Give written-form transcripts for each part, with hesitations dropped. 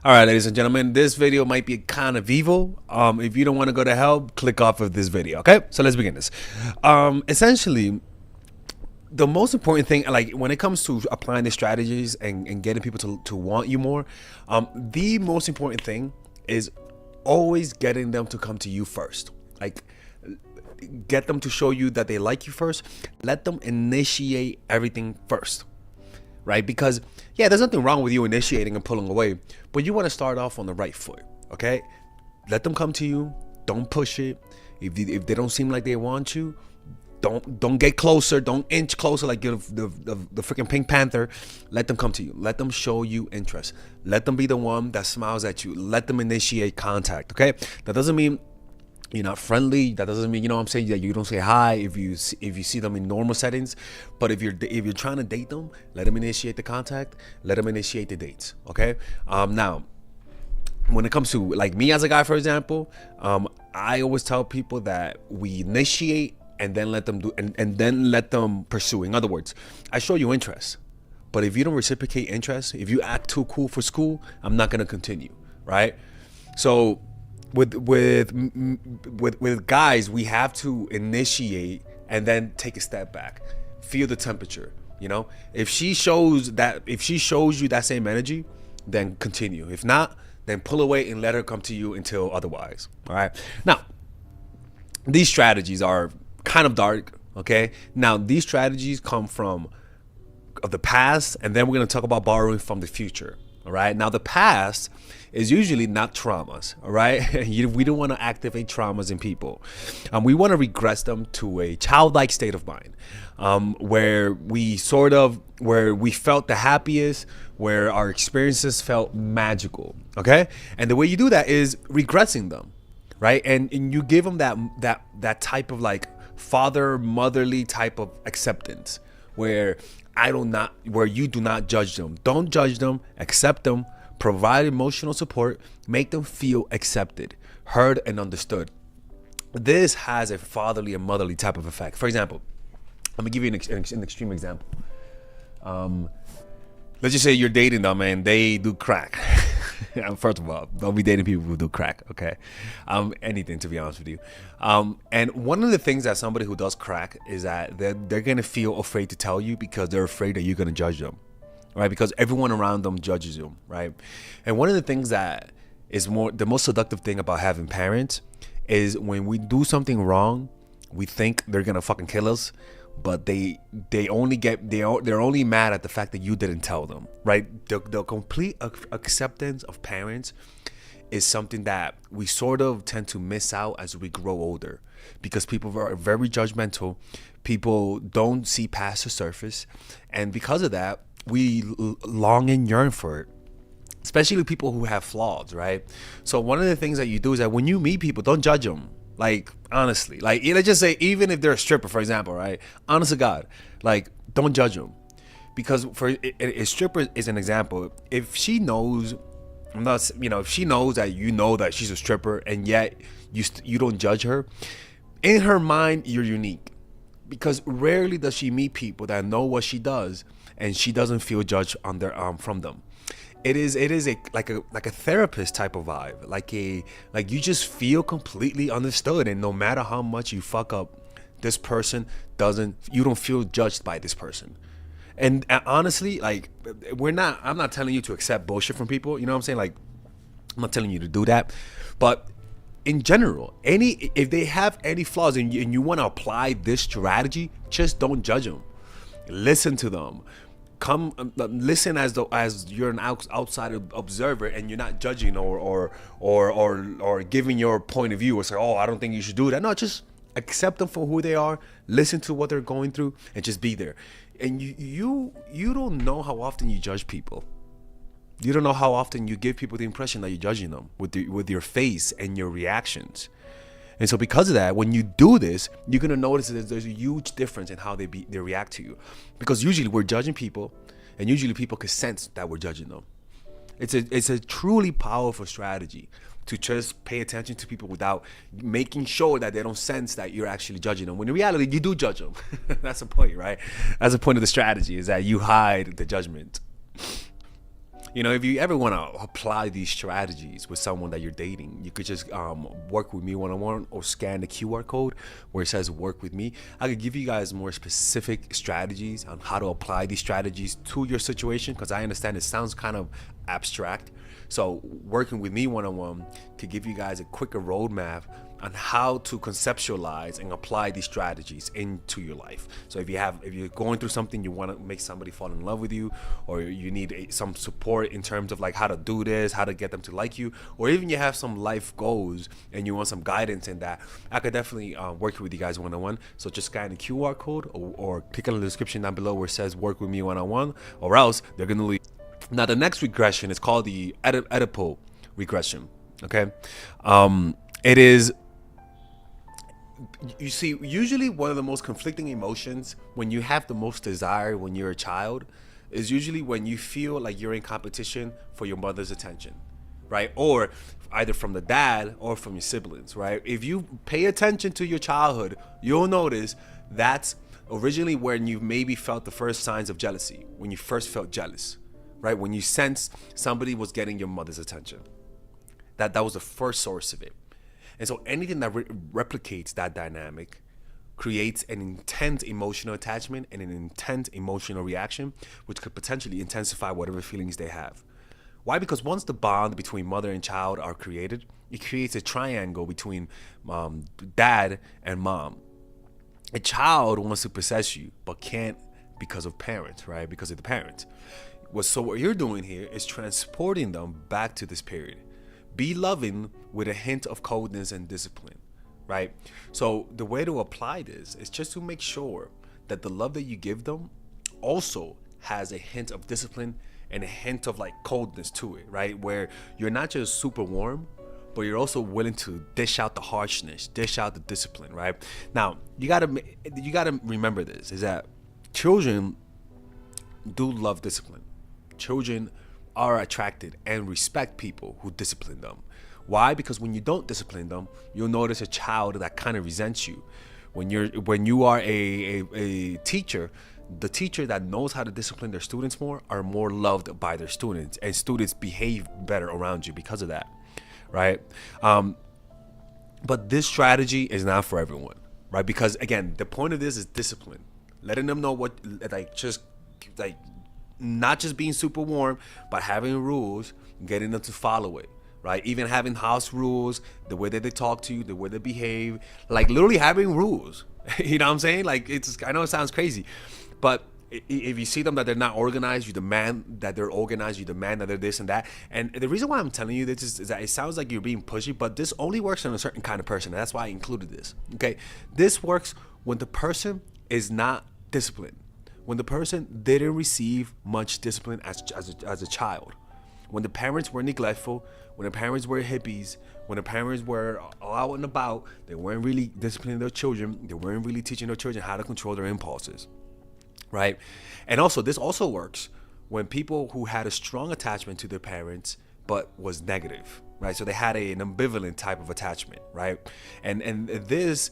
All right, ladies and gentlemen, this video might be kind of evil. If you don't want to go to hell, click off of this video. Okay, so let's begin this. Essentially, the most important thing, like when it comes to applying the strategies and getting people to want you more, the most important thing is always getting them to come to you first. Like, get them to show you that they like you first. Let them initiate everything first, right? Because yeah, there's nothing wrong with you initiating and pulling away, but you want to start off on the right foot. Okay, let them come to you. Don't push it. If they don't seem like they want you, don't get closer. Don't inch closer like you're the freaking Pink Panther. Let them come to you. Let them show you interest. Let them be the one that smiles at you. Let them initiate contact. Okay, that doesn't mean you're not friendly. That doesn't mean, you know what I'm saying, that you don't say hi if you see them in normal settings. But if you're trying to date them, let them initiate the contact. Let them initiate the dates. Okay. Now, when it comes to like me as a guy, for example, I always tell people that we initiate and then let them do and then let them pursue. In other words, I show you interest, but if you don't reciprocate interest, if you act too cool for school, I'm not gonna continue. Right. So with guys, we have to initiate and then take a step back, feel the temperature. You know, if she shows you that same energy, then continue. If not, then pull away and let her come to you until otherwise. All right. Now, these strategies are kind of dark. Okay. Now, these strategies come from of the past, and then we're going to talk about borrowing from the future. All right. Now, the past is usually not traumas. All right. We don't want to activate traumas in people. We want to regress them to a childlike state of mind, where we felt the happiest, where our experiences felt magical. Okay. And the way you do that is regressing them. Right. And you give them that type of like father motherly type of acceptance, where you do not judge them. Don't judge them, accept them, provide emotional support, make them feel accepted, heard, and understood. This has a fatherly and motherly type of effect. For example, I'm gonna give you an extreme example. Let's just say you're dating them and they do crack. First of all, don't be dating people who do crack, okay? Anything, to be honest with you. And one of the things that somebody who does crack is that they're gonna feel afraid to tell you because they're afraid that you're gonna judge them, right? Because everyone around them judges them, right? And one of the things that is the most seductive thing about having parents is when we do something wrong, we think they're gonna fucking kill us, but they're only mad at the fact that you didn't tell them, right? The complete acceptance of parents is something that we sort of tend to miss out as we grow older, because people are very judgmental. People don't see past the surface, and because of that, we long and yearn for it, especially people who have flaws, right? So one of the things that you do is that when you meet people, don't judge them. Like, honestly, like, let's just say, even if they're a stripper, for example, right? Honest to God, like, don't judge them. Because for a stripper is an example. If she knows, if she knows that you know that she's a stripper and yet you don't judge her, in her mind, you're unique. Because rarely does she meet people that know what she does and she doesn't feel judged from them. It is like a therapist type of vibe, like you just feel completely understood, and no matter how much you fuck up, this person you don't feel judged by this person. And honestly, like, I'm not telling you to accept bullshit from people, you know what I'm saying? Like, I'm not telling you to do that, but in general, if they have any flaws and you want to apply this strategy, just don't judge them. Listen to them. Come listen as you're an outside observer, and you're not judging or giving your point of view or say, oh, I don't think you should do that. No, just accept them for who they are, listen to what they're going through, and just be there. And you don't know how often you judge people. You don't know how often you give people the impression that you're judging them with your face and your reactions. And so because of that, when you do this, you're gonna notice that there's a huge difference in how they react to you. Because usually we're judging people, and usually people can sense that we're judging them. It's a truly powerful strategy to just pay attention to people without making sure that they don't sense that you're actually judging them. When in reality, you do judge them. That's the point, right? That's the point of the strategy, is that you hide the judgment. if you ever want to apply these strategies with someone that you're dating, you could just work with me one-on-one, or scan the QR code where it says work with me. I could give you guys more specific strategies on how to apply these strategies to your situation, because I understand it sounds kind of abstract. So working with me one-on-one could give you guys a quicker roadmap on how to conceptualize and apply these strategies into your life. So if you're going through something, you want to make somebody fall in love with you, or you need some support in terms of like how to do this, how to get them to like you, or even you have some life goals and you want some guidance in that, I could definitely work with you guys one-on-one. So just scan the QR code, or click on the description down below where it says work with me one-on-one, or else they're gonna leave. Now the next regression is called the Oedipal regression. Okay, it is. You see, usually one of the most conflicting emotions when you have the most desire when you're a child is usually when you feel like you're in competition for your mother's attention, right? Or either from the dad or from your siblings, right? If you pay attention to your childhood, you'll notice that's originally when you maybe felt the first signs of jealousy, when you first felt jealous, right? When you sensed somebody was getting your mother's attention. That was the first source of it. And so anything that replicates that dynamic creates an intense emotional attachment and an intense emotional reaction, which could potentially intensify whatever feelings they have. Why? Because once the bond between mother and child are created, it creates a triangle between dad and mom. A child wants to possess you, but can't because of parents, right? Because of the parents. So what you're doing here is transporting them back to this period. Be loving with a hint of coldness and discipline, right? So the way to apply this is just to make sure that the love that you give them also has a hint of discipline and a hint of like coldness to it, right? Where you're not just super warm, but you're also willing to dish out the harshness, dish out the discipline, right? Now, you gotta remember this, is that children do love discipline. Children are attracted and respect people who discipline them. Why? Because when you don't discipline them, you'll notice a child that kind of resents you. When you are a teacher, the teacher that knows how to discipline their students more are more loved by their students, and students behave better around you because of that, right? But this strategy is not for everyone, right? Because again, the point of this is discipline, letting them know what, not just being super warm, but having rules, getting them to follow it, right? Even having house rules, the way that they talk to you, the way they behave, like literally having rules. You know what I'm saying? Like, I know it sounds crazy, but if you see them that they're not organized, you demand that they're organized, you demand that they're this and that. And the reason why I'm telling you this is that it sounds like you're being pushy, but this only works on a certain kind of person. And that's why I included this, okay? This works when the person is not disciplined. When the person didn't receive much discipline as a child, when the parents were neglectful, when the parents were hippies, when the parents were out and about, they weren't really disciplining their children, they weren't really teaching their children how to control their impulses, right? And also, this also works when people who had a strong attachment to their parents but was negative, right? So they had an ambivalent type of attachment, right? And this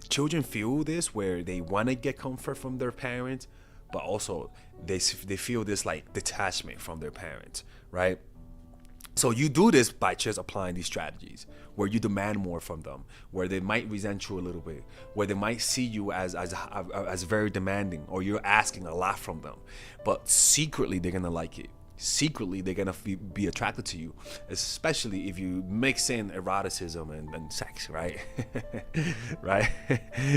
children feel this, where they want to get comfort from their parents, but also they feel this like detachment from their parents, right? So you do this by just applying these strategies where you demand more from them, where they might resent you a little bit, where they might see you as very demanding, or you're asking a lot from them, but secretly they're gonna like it. Secretly they're gonna be attracted to you, especially if you mix in eroticism and sex, right? Right?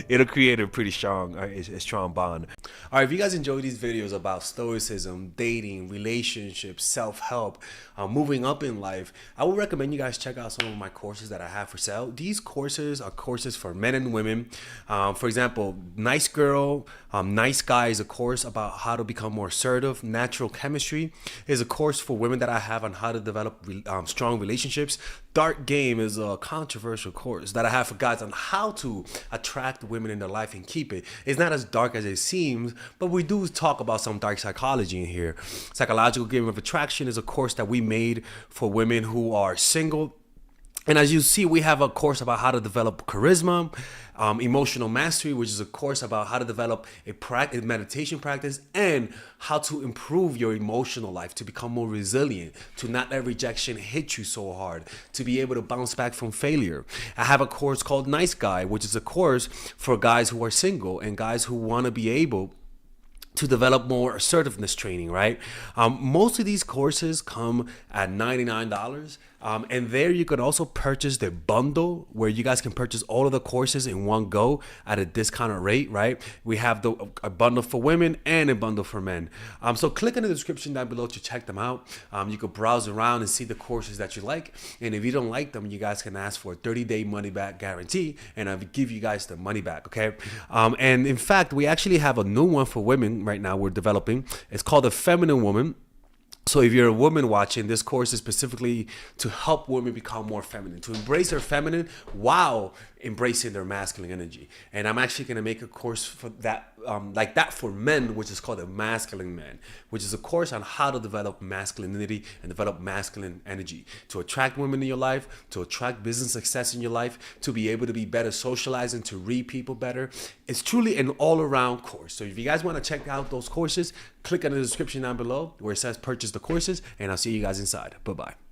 It'll create a pretty strong bond. All right, if you guys enjoy these videos about stoicism, dating, relationships, self-help, moving up in life, I would recommend you guys check out some of my courses that I have for sale. These courses are courses for men and women. For example, Nice Girl, Nice Guy is a course about how to become more assertive. Natural Chemistry is a course for women that I have on how to develop strong relationships. Dark Game is a controversial course that I have for guys on how to attract women in their life and keep it. It's not as dark as it seems, but we do talk about some dark psychology in here. Psychological Game of Attraction is a course that we made for women who are single And as you see, we have a course about how to develop charisma, emotional mastery, which is a course about how to develop a meditation practice and how to improve your emotional life, to become more resilient, to not let rejection hit you so hard, to be able to bounce back from failure. I have a course called Nice Guy, which is a course for guys who are single and guys who want to be able to develop more assertiveness training, right? Most of these courses come at $99. And there you can also purchase the bundle where you guys can purchase all of the courses in one go at a discounted rate, right? We have a bundle for women and a bundle for men. So click in the description down below to check them out. You can browse around and see the courses that you like. And if you don't like them, you guys can ask for a 30-day money-back guarantee, and I'll give you guys the money back, okay? And in fact, we actually have a new one for women right now we're developing. It's called The Feminine Woman. So if you're a woman watching, this course is specifically to help women become more feminine, to embrace their feminine while embracing their masculine energy. And I'm actually going to make a course for that, like that for men, which is called a Masculine Man, which is a course on how to develop masculinity and develop masculine energy, to attract women in your life, to attract business success in your life, to be able to be better socializing, to read people better. It's truly an all-around course. So if you guys want to check out those courses, click on the description down below where it says purchase the courses, and I'll see you guys inside. Bye-bye.